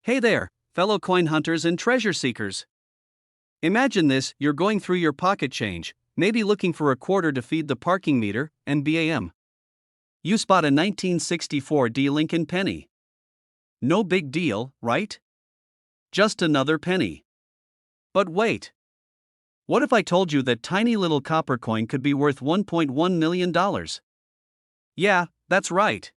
Hey there, fellow coin hunters and treasure seekers. Imagine this: you're going through your pocket change, maybe looking for a quarter to feed the parking meter, and bam! You spot a 1964 D Lincoln penny. No big deal, right? Just another penny. But wait. What if I told you that tiny little copper coin could be worth $1.1 million? Yeah, that's right.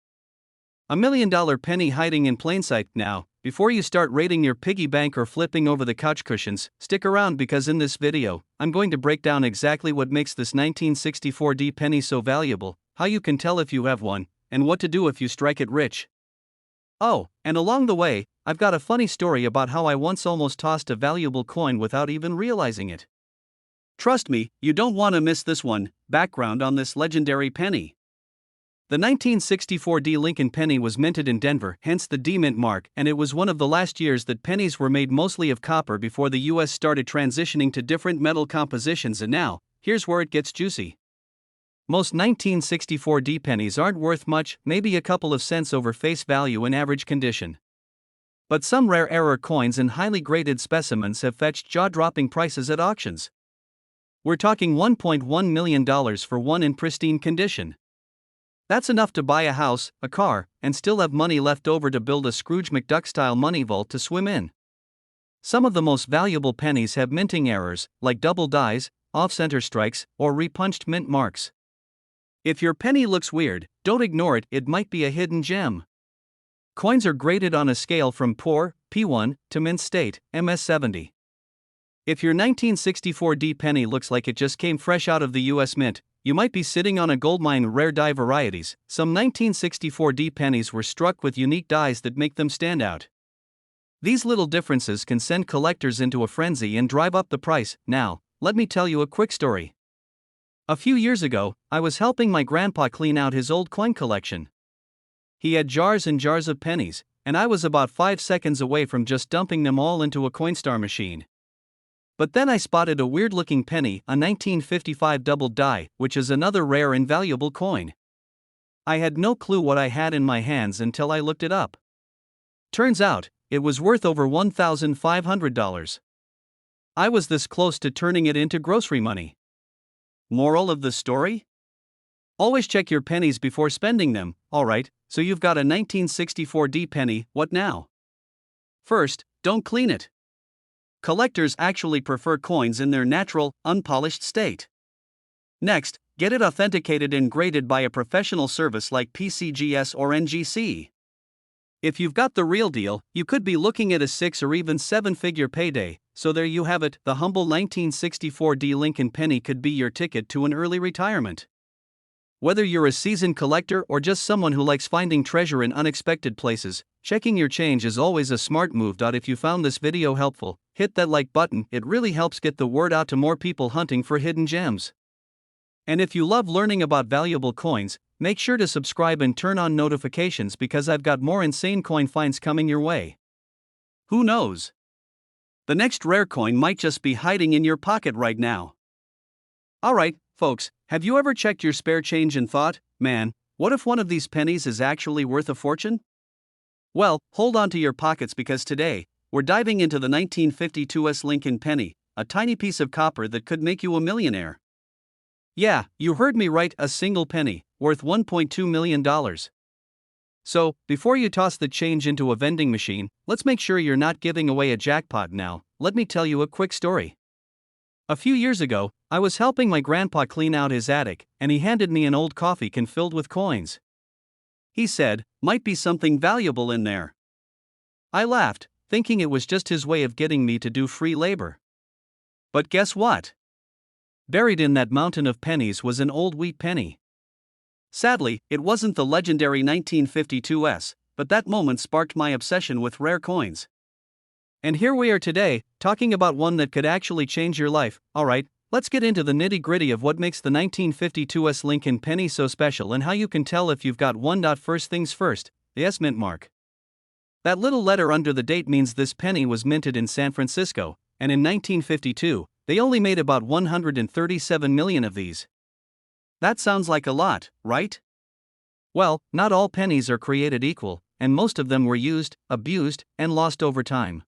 $1 million penny hiding in plain sight. Now, before you start raiding your piggy bank or flipping over the couch cushions, stick around because in this video, I'm going to break down exactly what makes this 1964 D penny so valuable, how you can tell if you have one, and what to do if you strike it rich. Oh, and along the way, I've got a funny story about how I once almost tossed a valuable coin without even realizing it. Trust me, you don't want to miss this one. Background on this legendary penny. The 1964 D Lincoln penny was minted in Denver, hence the D mint mark, and it was one of the last years that pennies were made mostly of copper before the US started transitioning to different metal compositions. And now, here's where it gets juicy. Most 1964 D pennies aren't worth much, maybe a couple of cents over face value in average condition. But some rare error coins and highly graded specimens have fetched jaw-dropping prices at auctions. We're talking $1.1 million for one in pristine condition. That's enough to buy a house, a car, and still have money left over to build a Scrooge McDuck-style money vault to swim in. Some of the most valuable pennies have minting errors, like double dies, off-center strikes, or repunched mint marks. If your penny looks weird, don't ignore it, it might be a hidden gem. Coins are graded on a scale from poor, P1, to mint state, MS70. If your 1964 D penny looks like it just came fresh out of the US Mint, you might be sitting on a goldmine of rare die varieties. Some 1964 D pennies were struck with unique dies that make them stand out. These little differences can send collectors into a frenzy and drive up the price. Now, let me tell you a quick story. A few years ago, I was helping my grandpa clean out his old coin collection. He had jars and jars of pennies, and I was about 5 seconds away from just dumping them all into a Coinstar machine. But then I spotted a weird-looking penny, a 1955 double die, which is another rare and valuable coin. I had no clue what I had in my hands until I looked it up. Turns out, it was worth over $1,500. I was this close to turning it into grocery money. Moral of the story? Always check your pennies before spending them. Alright, so you've got a 1964 D penny, what now? First, don't clean it. Collectors actually prefer coins in their natural, unpolished state. Next, get it authenticated and graded by a professional service like PCGS or NGC. If you've got the real deal, you could be looking at a 6 or even 7-figure payday. So there you have it, the humble 1964 D Lincoln penny could be your ticket to an early retirement. Whether you're a seasoned collector or just someone who likes finding treasure in unexpected places, checking your change is always a smart move. If you found this video helpful, hit that like button, it really helps get the word out to more people hunting for hidden gems. And if you love learning about valuable coins, make sure to subscribe and turn on notifications because I've got more insane coin finds coming your way. Who knows? The next rare coin might just be hiding in your pocket right now. Alright, folks, have you ever checked your spare change and thought, man, what if one of these pennies is actually worth a fortune? Well, hold on to your pockets because today, we're diving into the 1952 Lincoln penny, a tiny piece of copper that could make you a millionaire. Yeah, you heard me right, a single penny, worth $1.2 million. So, before you toss the change into a vending machine, let's make sure you're not giving away a jackpot now. Let me tell you a quick story. A few years ago, I was helping my grandpa clean out his attic, and he handed me an old coffee can filled with coins. He said, might be something valuable in there. I laughed, thinking it was just his way of getting me to do free labor. But guess what? Buried in that mountain of pennies was an old wheat penny. Sadly, it wasn't the legendary 1952s, but that moment sparked my obsession with rare coins. And here we are today, talking about one that could actually change your life. Alright, let's get into the nitty-gritty of what makes the 1952 Lincoln penny so special and how you can tell if you've got one. First things first, the S mint mark. That little letter under the date means this penny was minted in San Francisco, and in 1952, they only made about 137 million of these. That sounds like a lot, right? Well, not all pennies are created equal. and most of them were used, abused, and lost over time.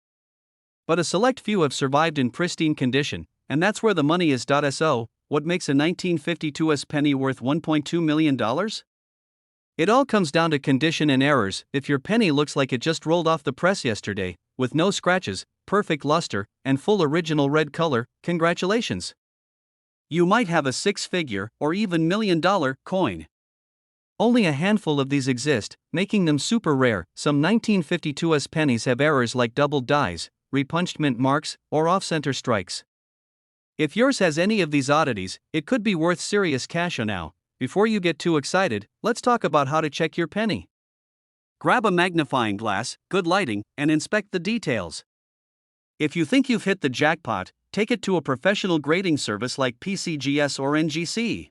But a select few have survived in pristine condition, and that's where the money is. So, what makes a 1952 penny worth $1.2 million? It all comes down to condition and errors. If your penny looks like it just rolled off the press yesterday, with no scratches, perfect luster, and full original red color, congratulations. You might have a six-figure or even million-dollar coin. Only a handful of these exist, making them super rare. Some 1952 pennies have errors like doubled dies, repunched mint marks, or off-center strikes. If yours has any of these oddities, it could be worth serious cash. Now, before you get too excited, let's talk about how to check your penny. Grab a magnifying glass, good lighting, and inspect the details. If you think you've hit the jackpot, take it to a professional grading service like PCGS or NGC.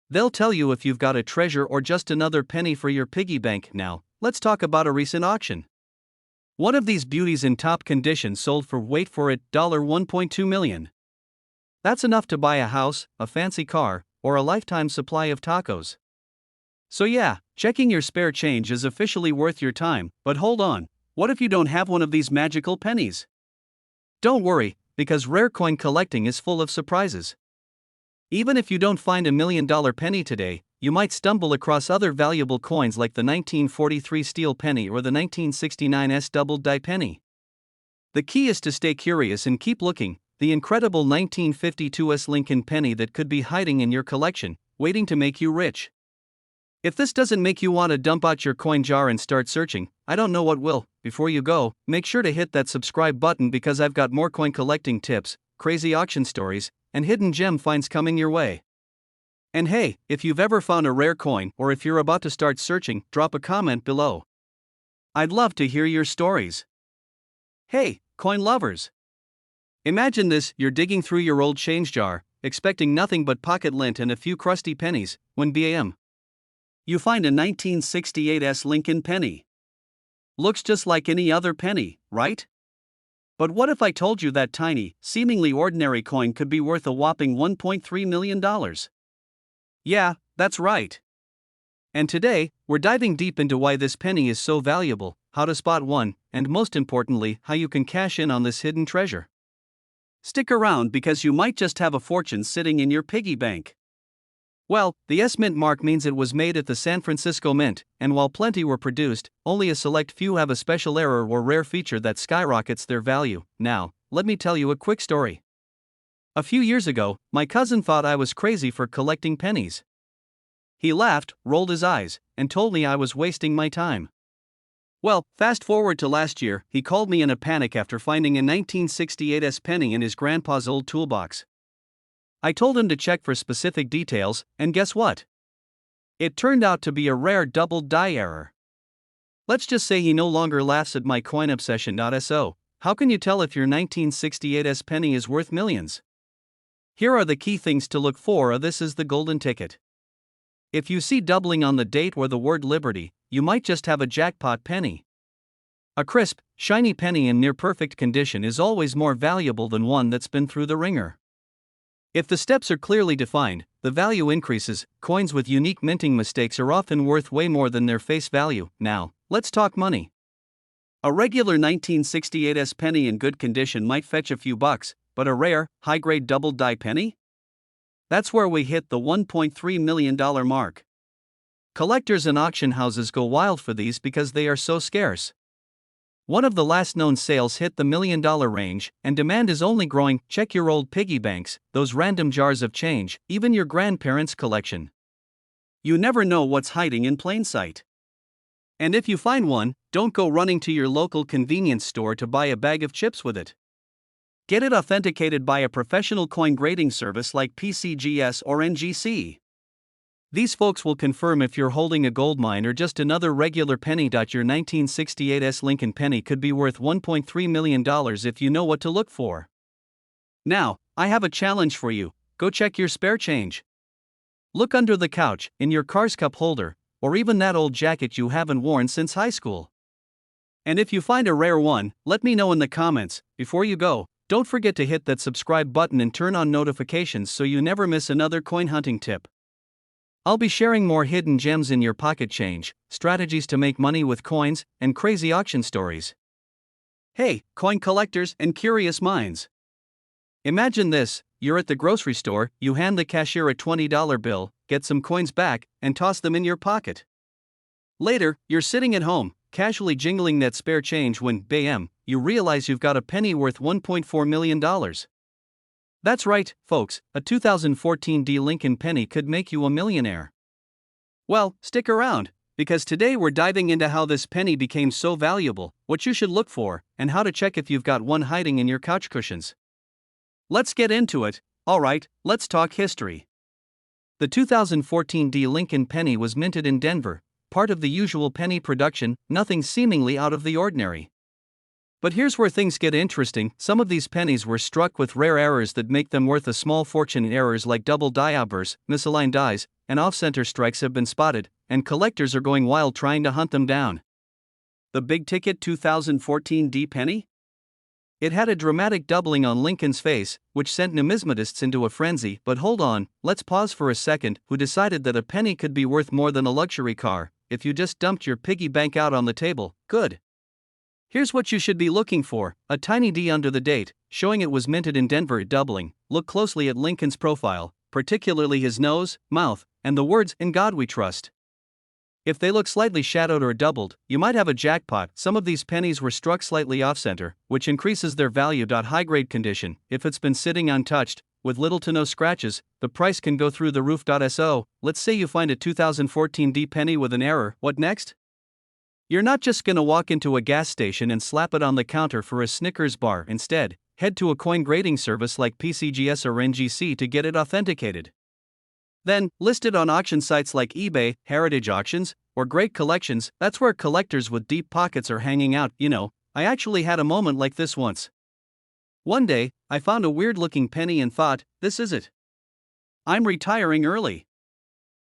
They'll tell you if you've got a treasure or just another penny for your piggy bank. Now, let's talk about a recent auction. One of these beauties in top condition sold for, wait for it, $1.2 million. That's enough to buy a house, a fancy car, or a lifetime supply of tacos. So yeah, checking your spare change is officially worth your time. But hold on, what if you don't have one of these magical pennies? Don't worry, because rare coin collecting is full of surprises. Even if you don't find a $1 million penny today, you might stumble across other valuable coins like the 1943 steel penny or the 1969 double die penny. The key is to stay curious and keep looking. The incredible 1952 Lincoln penny that could be hiding in your collection, waiting to make you rich. If this doesn't make you want to dump out your coin jar and start searching, I don't know what will. Before you go, make sure to hit that subscribe button because I've got more coin collecting tips, crazy auction stories, and hidden gem finds coming your way. And hey, if you've ever found a rare coin or if you're about to start searching, drop a comment below. I'd love to hear your stories. Hey, coin lovers! Imagine this: you're digging through your old change jar, expecting nothing but pocket lint and a few crusty pennies, when bam! You find a 1968 Lincoln penny. Looks just like any other penny, right? But what if I told you that tiny, seemingly ordinary coin could be worth a whopping $1.3 million? Yeah, that's right. And today, we're diving deep into why this penny is so valuable, how to spot one, and most importantly, how you can cash in on this hidden treasure. Stick around because you might just have a fortune sitting in your piggy bank. Well, the S Mint mark means it was made at the San Francisco Mint, and while plenty were produced, only a select few have a special error or rare feature that skyrockets their value. Now, let me tell you a quick story. A few years ago, my cousin thought I was crazy for collecting pennies. He laughed, rolled his eyes, and told me I was wasting my time. Well, fast forward to last year, he called me in a panic after finding a 1968 penny in his grandpa's old toolbox. I told him to check for specific details, and guess what? It turned out to be a rare double die error. Let's just say he no longer laughs at my coin obsession. So, how can you tell if your 1968 penny is worth millions? Here are the key things to look for. This is the golden ticket. If you see doubling on the date or the word Liberty, you might just have a jackpot penny. A crisp, shiny penny in near perfect condition is always more valuable than one that's been through the ringer. If the steps are clearly defined, the value increases. Coins with unique minting mistakes are often worth way more than their face value. Now, let's talk money. A regular 1968 penny in good condition might fetch a few bucks, but a rare, high-grade double die penny? That's where we hit the $1.3 million mark. Collectors and auction houses go wild for these because they are so scarce. One of the last known sales hit the $1 million range, and demand is only growing. Check your old piggy banks, those random jars of change, even your grandparents' collection. You never know what's hiding in plain sight. And if you find one, don't go running to your local convenience store to buy a bag of chips with it. Get it authenticated by a professional coin grading service like PCGS or NGC. These folks will confirm if you're holding a gold mine or just another regular penny. Your 1968 Lincoln penny could be worth $1.3 million if you know what to look for. Now, I have a challenge for you. Go check your spare change. Look under the couch, in your car's cup holder, or even that old jacket you haven't worn since high school. And if you find a rare one, let me know in the comments. Before you go, don't forget to hit that subscribe button and turn on notifications so you never miss another coin hunting tip. I'll be sharing more hidden gems in your pocket change, strategies to make money with coins, and crazy auction stories. Hey, coin collectors and curious minds. Imagine this: you're at the grocery store, you hand the cashier a $20 bill, get some coins back, and toss them in your pocket. Later, you're sitting at home, casually jingling that spare change when, bam, you realize you've got a penny worth $1.4 million. That's right, folks, a 2014 D Lincoln penny could make you a millionaire. Well, stick around, because today we're diving into how this penny became so valuable, what you should look for, and how to check if you've got one hiding in your couch cushions. Let's get into it. Alright, let's talk history. The 2014 D Lincoln penny was minted in Denver, part of the usual penny production, nothing seemingly out of the ordinary. But here's where things get interesting: some of these pennies were struck with rare errors that make them worth a small fortune. Errors like double die obverse, misaligned dies, and off-center strikes have been spotted, and collectors are going wild trying to hunt them down. The big-ticket 2014 D penny? It had a dramatic doubling on Lincoln's face, which sent numismatists into a frenzy. But hold on, let's pause for a second. Who decided that a penny could be worth more than a luxury car? If you just dumped your piggy bank out on the table, good. Here's what you should be looking for: a tiny D under the date, showing it was minted in Denver. Doubling. Look closely at Lincoln's profile, particularly his nose, mouth, and the words, "In God We Trust." If they look slightly shadowed or doubled, you might have a jackpot. Some of these pennies were struck slightly off-center, which increases their value. High-grade condition: if it's been sitting untouched, with little to no scratches, the price can go through the roof. So, let's say you find a 2014 D penny with an error, what next? You're not just gonna walk into a gas station and slap it on the counter for a Snickers bar. Instead, head to a coin grading service like PCGS or NGC to get it authenticated. Then, list it on auction sites like eBay, Heritage Auctions, or Great Collections. That's where collectors with deep pockets are hanging out. I actually had a moment like this once. One day, I found a weird-looking penny and thought, this is it. I'm retiring early.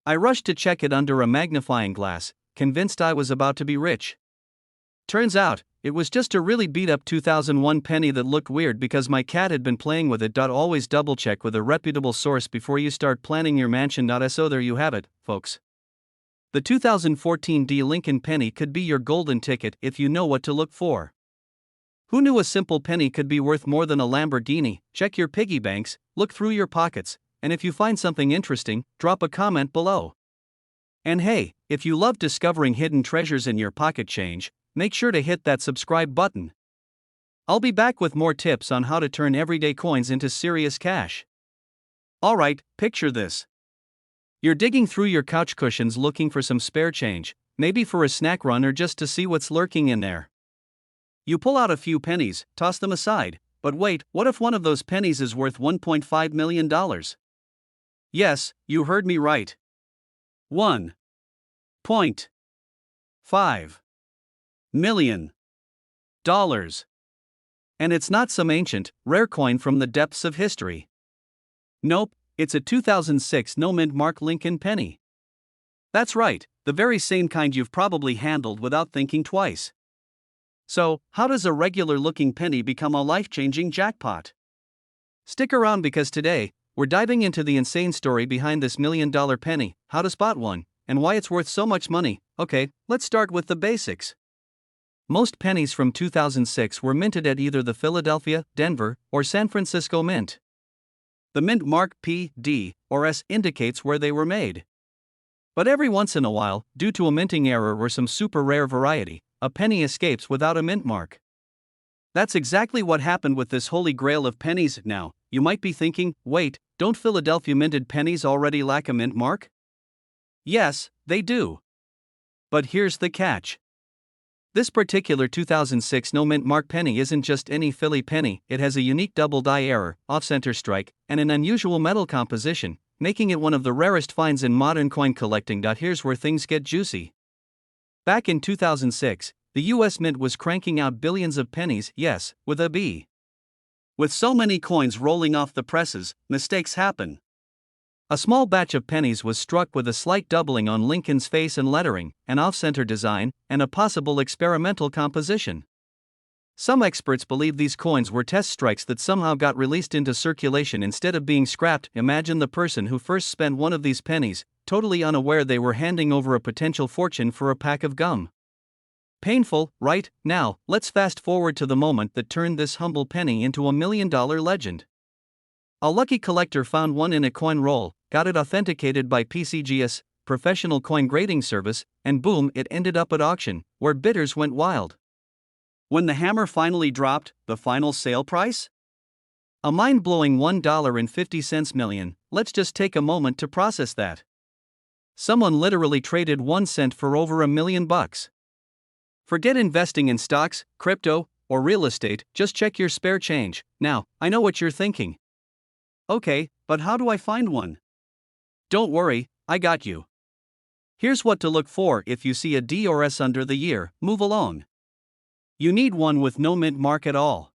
I rushed to check it under a magnifying glass, convinced I was about to be rich. Turns out, it was just a really beat-up 2001 penny that looked weird because my cat had been playing with it. Always double-check with a reputable source before you start planning your mansion. So there you have it, folks. The 2014 D Lincoln penny could be your golden ticket if you know what to look for. Who knew a simple penny could be worth more than a Lamborghini? Check your piggy banks, look through your pockets, and if you find something interesting, drop a comment below. And hey, if you love discovering hidden treasures in your pocket change, make sure to hit that subscribe button. I'll be back with more tips on how to turn everyday coins into serious cash. Alright, picture this. You're digging through your couch cushions looking for some spare change, maybe for a snack run or just to see what's lurking in there. You pull out a few pennies, toss them aside, but wait, what if one of those pennies is worth $1.5 million? Yes, you heard me right. $1.5 million. And it's not some ancient, rare coin from the depths of history. Nope, it's a 2006 no-mint mark Lincoln penny. That's right, the very same kind you've probably handled without thinking twice. So, how does a regular-looking penny become a life-changing jackpot? Stick around because today, we're diving into the insane story behind this million-dollar penny, how to spot one, and why it's worth so much money. Okay, let's start with the basics. Most pennies from 2006 were minted at either the Philadelphia, Denver, or San Francisco Mint. The mint mark P, D, or S indicates where they were made. But every once in a while, due to a minting error or some super rare variety, a penny escapes without a mint mark. That's exactly what happened with this holy grail of pennies. Now, you might be thinking, wait, don't Philadelphia minted pennies already lack a mint mark? Yes, they do. But here's the catch. This particular 2006 no-mint mark penny isn't just any Philly penny. It has a unique double die error, off-center strike, and an unusual metal composition, making it one of the rarest finds in modern coin collecting. Here's where things get juicy. Back in 2006, the US Mint was cranking out billions of pennies, yes, with a B. With so many coins rolling off the presses, mistakes happen. A small batch of pennies was struck with a slight doubling on Lincoln's face and lettering, an off-center design, and a possible experimental composition. Some experts believe these coins were test strikes that somehow got released into circulation instead of being scrapped. Imagine the person who first spent one of these pennies, totally unaware they were handing over a potential fortune for a pack of gum. Painful, right? Now, let's fast forward to the moment that turned this humble penny into a $1 million legend. A lucky collector found one in a coin roll, got it authenticated by PCGS, professional coin grading service, and boom, it ended up at auction, where bidders went wild. When the hammer finally dropped, the final sale price? A mind-blowing $1.50 million. Let's just take a moment to process that. Someone literally traded 1 cent for over $1 million. Forget investing in stocks, crypto, or real estate, just check your spare change. Now, I know what you're thinking. Okay, but how do I find one? Don't worry, I got you. Here's what to look for if you see a D or S under the year. Move along. You need one with no mint mark at all.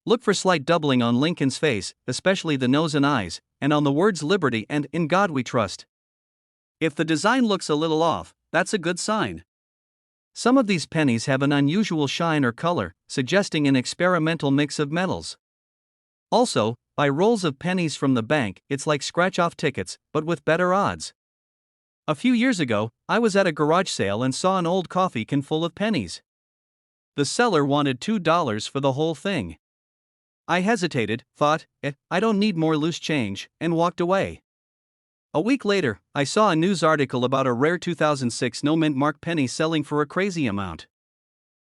Look for slight doubling on Lincoln's face, especially the nose and eyes, and on the words Liberty and In God We Trust. If the design looks a little off, that's a good sign. Some of these pennies have an unusual shine or color, suggesting an experimental mix of metals. Also, buy rolls of pennies from the bank, it's like scratch-off tickets, but with better odds. A few years ago, I was at a garage sale and saw an old coffee can full of pennies. The seller wanted $2 for the whole thing. I hesitated, thought, I don't need more loose change, and walked away. A week later, I saw a news article about a rare 2006 no-mint mark penny selling for a crazy amount.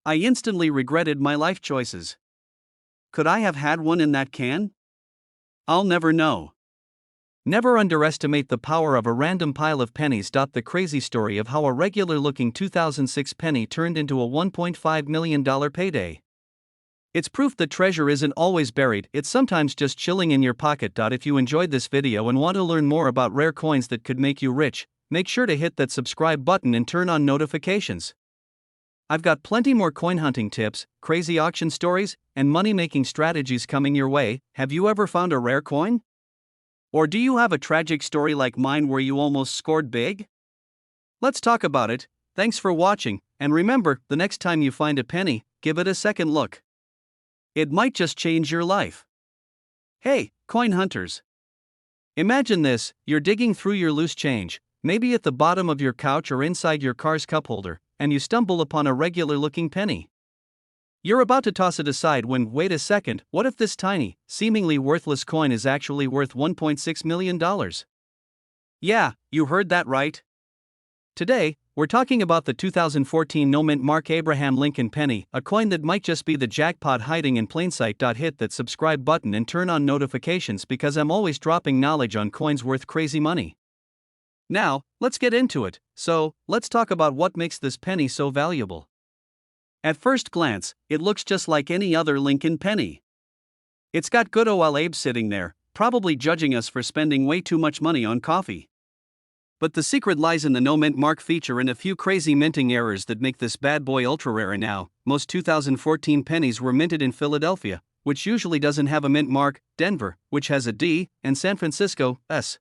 I instantly regretted my life choices. Could I have had one in that can? I'll never know. Never underestimate the power of a random pile of pennies. The crazy story of how a regular-looking 2006 penny turned into a $1.5 million payday. It's proof that treasure isn't always buried, it's sometimes just chilling in your pocket. If you enjoyed this video and want to learn more about rare coins that could make you rich, make sure to hit that subscribe button and turn on notifications. I've got plenty more coin hunting tips, crazy auction stories, and money-making strategies coming your way. Have you ever found a rare coin? Or do you have a tragic story like mine where you almost scored big? Let's talk about it. Thanks for watching, and remember, the next time you find a penny, give it a second look. It might just change your life. Hey, coin hunters. Imagine this, you're digging through your loose change, maybe at the bottom of your couch or inside your car's cup holder, and you stumble upon a regular-looking penny. You're about to toss it aside when, wait a second, what if this tiny, seemingly worthless coin is actually worth $1.6 million? Yeah, you heard that right. Today, we're talking about the 2014 no-mint mark Abraham Lincoln penny, a coin that might just be the jackpot hiding in plain sight. Hit that subscribe button and turn on notifications because I'm always dropping knowledge on coins worth crazy money. Now, let's get into it. So, let's talk about what makes this penny so valuable. At first glance, it looks just like any other Lincoln penny. It's got good old Abe sitting there, probably judging us for spending way too much money on coffee. But the secret lies in the no-mint mark feature and a few crazy minting errors that make this bad boy ultra-rare. Now, most 2014 pennies were minted in Philadelphia, which usually doesn't have a mint mark, Denver, which has a D, and San Francisco, S.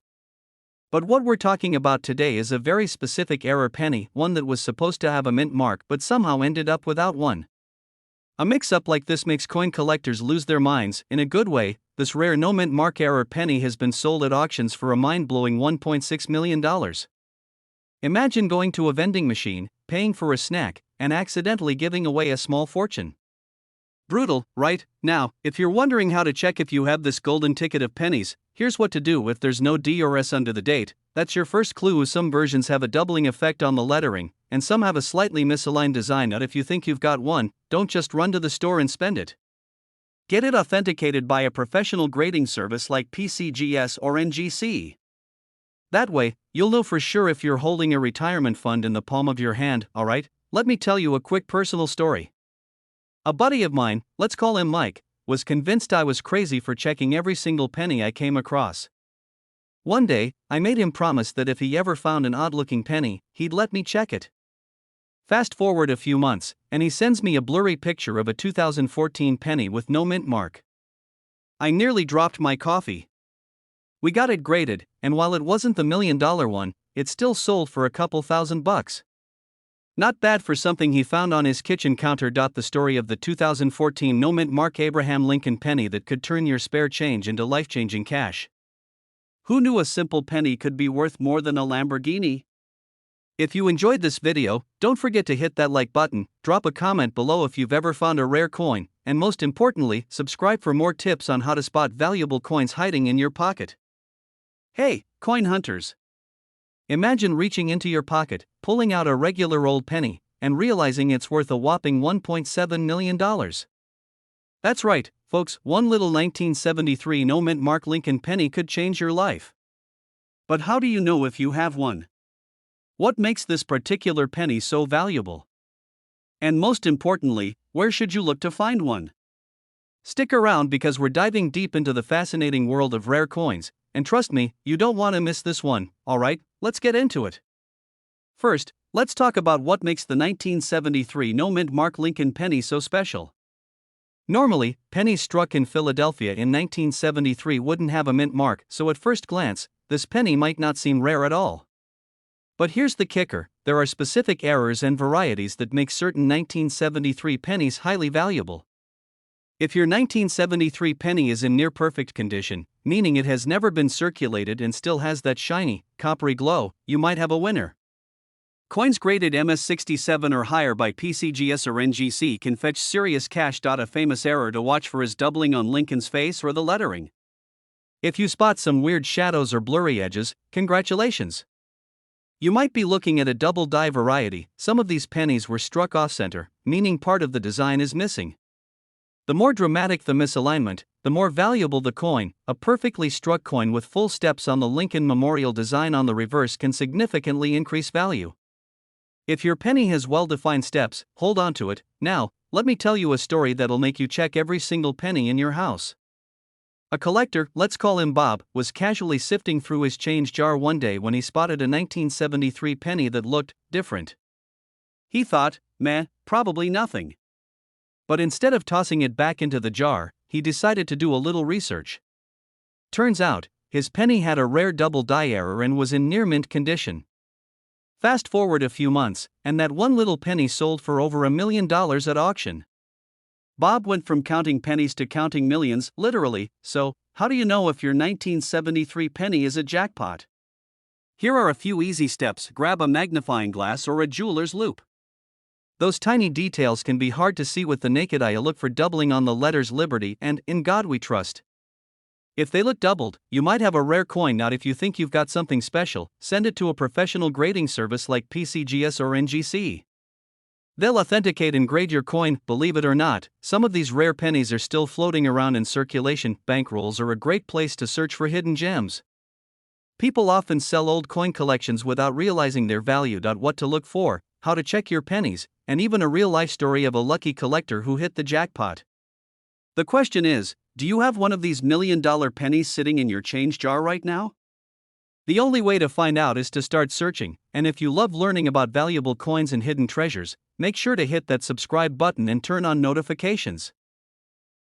But what we're talking about today is a very specific error penny, one that was supposed to have a mint mark but somehow ended up without one. A mix-up like this makes coin collectors lose their minds. In a good way, this rare no-mint mark error penny has been sold at auctions for a mind-blowing $1.6 million. Imagine going to a vending machine, paying for a snack, and accidentally giving away a small fortune. Brutal, right? Now, if you're wondering how to check if you have this golden ticket of pennies, here's what to do if there's no D or S under the date. That's your first clue. Some versions have a doubling effect on the lettering, and some have a slightly misaligned design. Now, if you think you've got one, don't just run to the store and spend it. Get it authenticated by a professional grading service like PCGS or NGC. That way, you'll know for sure if you're holding a retirement fund in the palm of your hand. Alright, let me tell you a quick personal story. A buddy of mine, let's call him Mike, was convinced I was crazy for checking every single penny I came across. One day, I made him promise that if he ever found an odd-looking penny, he'd let me check it. Fast forward a few months, and he sends me a blurry picture of a 2014 penny with no mint mark. I nearly dropped my coffee. We got it graded, and while it wasn't the $1 million one, it still sold for a couple $1,000. Not bad for something he found on his kitchen counter. The story of the 2014 no mint mark Abraham Lincoln penny that could turn your spare change into life-changing cash. Who knew a simple penny could be worth more than a Lamborghini? If you enjoyed this video, don't forget to hit that like button, drop a comment below if you've ever found a rare coin, and most importantly, subscribe for more tips on how to spot valuable coins hiding in your pocket. Hey, coin hunters! Imagine reaching into your pocket, pulling out a regular old penny, and realizing it's worth a whopping $1.7 million. That's right, folks, one little 1973 no-mint Mark Lincoln penny could change your life. But how do you know if you have one? What makes this particular penny so valuable? And most importantly, where should you look to find one? Stick around because we're diving deep into the fascinating world of rare coins, and trust me, you don't want to miss this one. Alright, let's get into it. First, let's talk about what makes the 1973 no-mint Mark Lincoln penny so special. Normally, pennies struck in Philadelphia in 1973 wouldn't have a mint mark, so at first glance, this penny might not seem rare at all. But here's the kicker: there are specific errors and varieties that make certain 1973 pennies highly valuable. If your 1973 penny is in near-perfect condition, meaning it has never been circulated and still has that shiny, coppery glow, you might have a winner. Coins graded MS67 or higher by PCGS or NGC can fetch serious cash. A famous error to watch for is doubling on Lincoln's face or the lettering. If you spot some weird shadows or blurry edges, congratulations! You might be looking at a double die variety. Some of these pennies were struck off-center, meaning part of the design is missing. The more dramatic the misalignment, the more valuable the coin. A perfectly struck coin with full steps on the Lincoln Memorial design on the reverse can significantly increase value. If your penny has well-defined steps, hold on to it. Now, let me tell you a story that'll make you check every single penny in your house. A collector, let's call him Bob, was casually sifting through his change jar one day when he spotted a 1973 penny that looked different. He thought, meh, probably nothing. But instead of tossing it back into the jar, he decided to do a little research. Turns out, his penny had a rare double die error and was in near-mint condition. Fast forward a few months, and that one little penny sold for over $1 million at auction. Bob went from counting pennies to counting millions, literally. So, how do you know if your 1973 penny is a jackpot? Here are a few easy steps. Grab a magnifying glass or a jeweler's loupe. Those tiny details can be hard to see with the naked eye. Look for doubling on the letters Liberty and In God We Trust. If they look doubled, you might have a rare coin. Not if you think you've got something special, send it to a professional grading service like PCGS or NGC. They'll authenticate and grade your coin. Believe it or not, some of these rare pennies are still floating around in circulation. Bankrolls are a great place to search for hidden gems. People often sell old coin collections without realizing their value. What to look for, how to check your pennies, and even a real-life story of a lucky collector who hit the jackpot. The question is, do you have one of these $1 million pennies sitting in your change jar right now? The only way to find out is to start searching, and if you love learning about valuable coins and hidden treasures, make sure to hit that subscribe button and turn on notifications.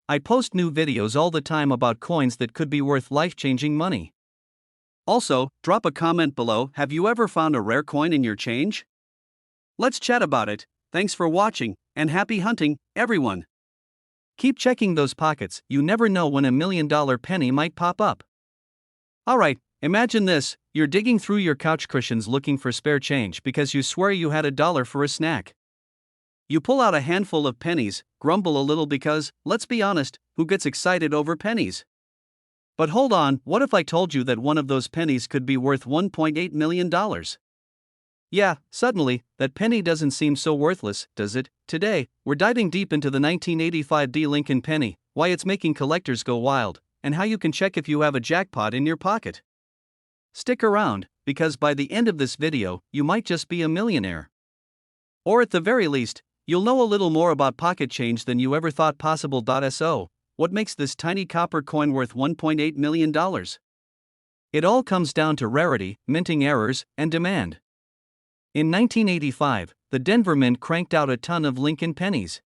I post new videos all the time about coins that could be worth life-changing money. Also, drop a comment below. Have you ever found a rare coin in your change? Let's chat about it. Thanks for watching, and happy hunting, everyone! Keep checking those pockets. You never know when a $1 million penny might pop up. Alright, imagine this: you're digging through your couch cushions looking for spare change because you swear you had $1 for a snack. You pull out a handful of pennies, grumble a little because, let's be honest, who gets excited over pennies? But hold on, what if I told you that one of those pennies could be worth $1.8 million? Yeah, suddenly, that penny doesn't seem so worthless, does it? Today, we're diving deep into the 1985 Lincoln penny, why it's making collectors go wild, and how you can check if you have a jackpot in your pocket. Stick around, because by the end of this video, you might just be a millionaire. Or at the very least, you'll know a little more about pocket change than you ever thought possible. So, what makes this tiny copper coin worth $1.8 million? It all comes down to rarity, minting errors, and demand. In 1985, the Denver Mint cranked out a ton of Lincoln pennies.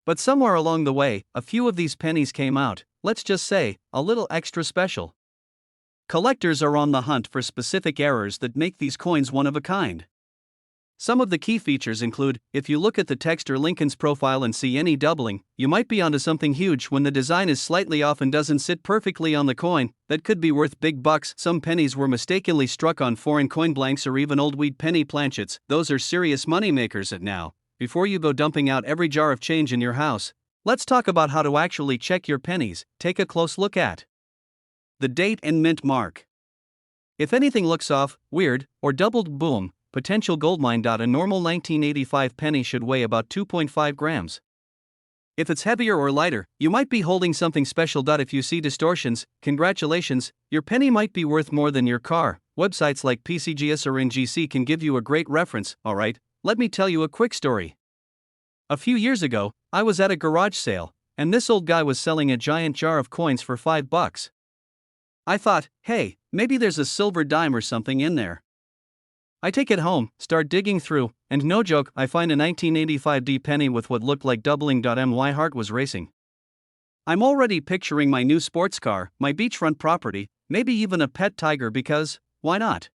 But somewhere along the way, a few of these pennies came out, let's just say, a little extra special. Collectors are on the hunt for specific errors that make these coins one of a kind. Some of the key features include, if you look at the text or Lincoln's profile and see any doubling, you might be onto something huge. When the design is slightly off and doesn't sit perfectly on the coin, that could be worth big bucks. Some pennies were mistakenly struck on foreign coin blanks or even old wheat penny planchets. Those are serious money makers. Now, before you go dumping out every jar of change in your house, let's talk about how to actually check your pennies. Take a close look at the date and mint mark. If anything looks off, weird, or doubled, boom, potential goldmine. A normal 1985 penny should weigh about 2.5 grams. If it's heavier or lighter, you might be holding something special. If you see distortions, congratulations, your penny might be worth more than your car. Websites like PCGS or NGC can give you a great reference. Alright, let me tell you a quick story. A few years ago, I was at a garage sale, and this old guy was selling a giant jar of coins for $5. I thought, hey, maybe there's a silver dime or something in there. I take it home, start digging through, and no joke, I find a 1985 D penny with what looked like doubling. My heart was racing. I'm already picturing my new sports car, my beachfront property, maybe even a pet tiger because, why not?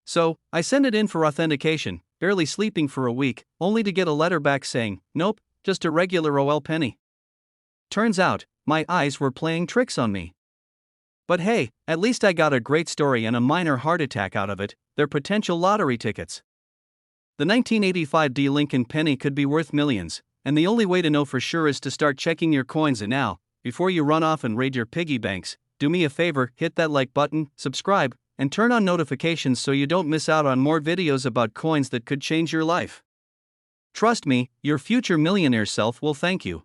So, I send it in for authentication, barely sleeping for a week, only to get a letter back saying, nope, just a regular OL penny. Turns out, my eyes were playing tricks on me. But hey, at least I got a great story and a minor heart attack out of it. They're potential lottery tickets. The 1985 D Lincoln penny could be worth millions, and the only way to know for sure is to start checking your coins. And now, before you run off and raid your piggy banks, do me a favor, hit that like button, subscribe, and turn on notifications so you don't miss out on more videos about coins that could change your life. Trust me, your future millionaire self will thank you.